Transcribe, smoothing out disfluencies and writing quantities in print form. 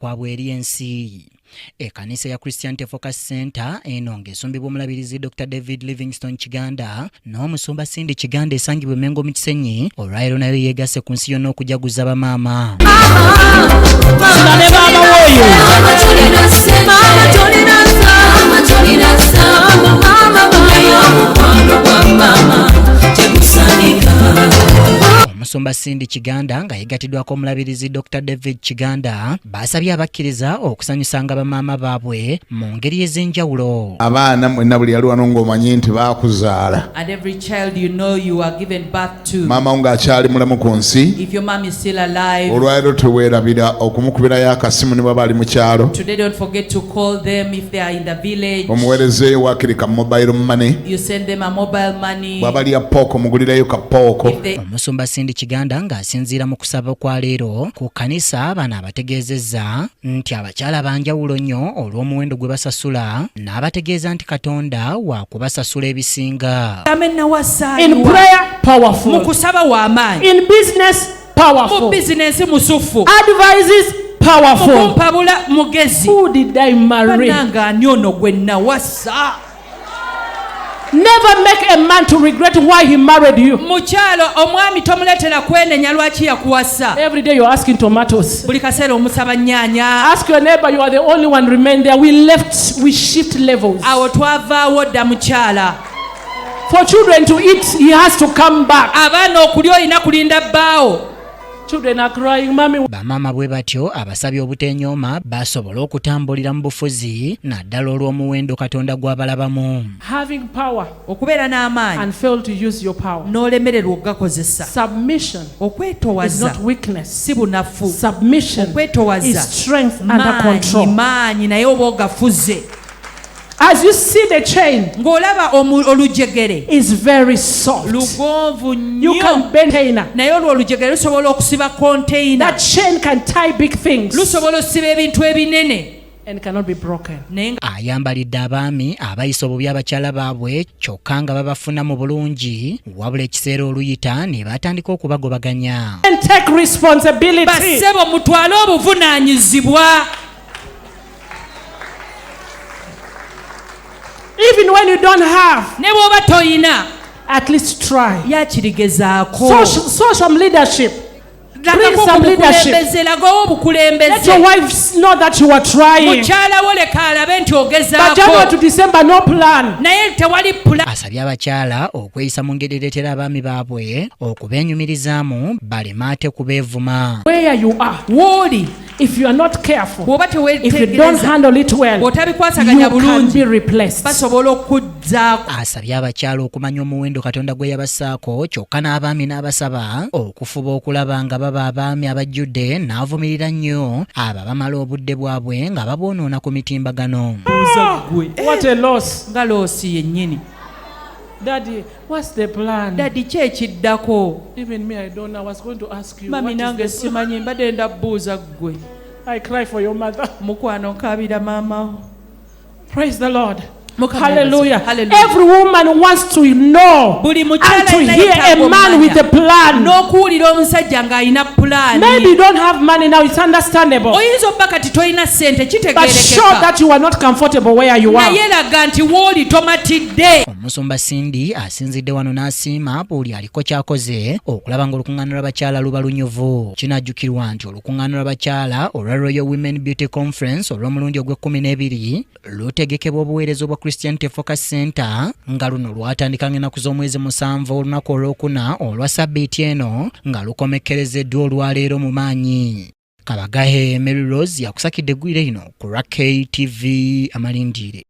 kwabwe eri ensi. Ekanisa ya Christian Focus Center eno ng'esumbibwa omulabirizi Dr. David Livingstone Kiganda n'omusumba Cindy Kiganda esangibwa Mengo mu Kisenyi olwaleero nayo yeegasse ku nsi yonna okujaguza bamaama. Omusumba Cindy Kiganda nga yeegatiddwako omulabirizi Dr. David Kiganda basabye abakkiriza okusanyusanga bamaama baabwe mu ngeri ez'enjawulo. Abaana mwenna buli yali wano ng'omanyi nti baakuzaala. And every child you know you are given birth to. Maama ng'akyali mulamu ku nsi. If your mom is still alive. Olwaleero teweerabira okumukubirayo akasimu ne baba ali mu kyalo. Today don't forget to call them if they are in the village. Omuweerezeeyo waakiri ka mobile money. You send them a mobile money. Bw'aba lya pooko mugulirayo ka pooko. Omusumba Cindy Kiganda ng'asinziira mu kusaba kwa leero ku kanisa bano abategeezezza nti abakyala banjawulo nnyo olw'omuwendo gwe basasula n'abategeeza nti Katonda wa kubasasula ebisinga. In prayer, powerful. Mu kusaba w'amaanyi. In business, powerful. Mu business musufu. Advices, powerful. Mu kumpabula mugezi. Who did I marry? Bannanga ani ono gwe nawasa. Never make a man to regret why he married you. Mukyalo omwami tomuletera kwenenya lwaki yakuwasa. Every day you're asking tomatoes. Buli kaseera omusaba nnyaanya. Ask your neighbor, you are the only one remain there. We shift levels. Awo twavaawo dda mukyala. For children to eat, he has to come back. Abaana okulya olina kulinda bbaawo. Children are crying, mommy. Bamaama bwe batyo abasabye obutenyooma basobola okutambulira mu bufuzi naddala olw'omuwendo Katonda gw'abalabamu. Having power okubeera n'amaanyi and fail to use your power. N'olemererwa okugakozesa. Submission okwetowaza is not weakness. Si bunafu. Submission is strength under control. Maanyi naye oba ogafuze. As you see the chain, ng'olaba olujegere is very soft. Lugonvu nnyo. You can bend container. Naye olwo olujegere lusobola okusiba container. That chain can tie big things. Lusobola okusiba ebintu ebinene. And cannot be broken. Ayambalidde abaami abayisa obubi abakyala baabwe kyokka nga babafuna mu bulungi wabula ekiseera oluyita ne batandika okubagobaganya. And take responsibility. Basebo mutwale obuvunaanyizibwa. Even when you don't have, ne bw'oba toyina, at least try. Yakirigezaako. Show some leadership. Bring some leadership. Let your wife know that you are trying. But January to December, no plan. Asabye abakyala okweyisa mu ngeri ereetera abaami baabwe okubeenyumirizaamu baleme ate kubeevuma. Where you are, if you are not careful, if you don't handle it well, you can be replaced. Asabye abakyala okumanya omuwendo Katonda gwe yabassaako kyokka n'abaami n'abasaba okufuba okulaba nga baba abaami abajjudde n'avumirira nnyo abo bamala obudde bwabwe nga babwonoona ku mitimbagano. What a loss. Nga loosi yennyini. Daddy, what's the plan? Daddy, ki ekiddako? Even me, I don't know. I was going to ask you. Mami nange simanyi mbadde ndabbuuza ggwe. I cry for your mother. Mukwano nkaabira maama. Praise the Lord. Hallelujah. Hallelujah. Every woman wants to know and to hear a man with a plan. Maybe you don't have money now, it's understandable. But show that you are not comfortable where you are. Omusumba Cindy asinzidde wano n'asiima buli aliko kyakoze okulaba ng'olukuŋŋaana lw'abakyala luba lunyuvu. Kinajjukirwa nti olukuŋŋaana lw'abakyala olwa Royal Women Beauty Conference olw'omulundi ogw'e12 lutegekebwa obuweereza obwa Christian Focus Center nga luno lwatandika ennaku z'omwezi 7 olunaku olwokuna olwa Sabbiiti eno nga lukomekkerezeddwa olwaleero mu maanyi. Kabagahe Mary Rose yakusakidde eggwire lino ku KTV Amalindire.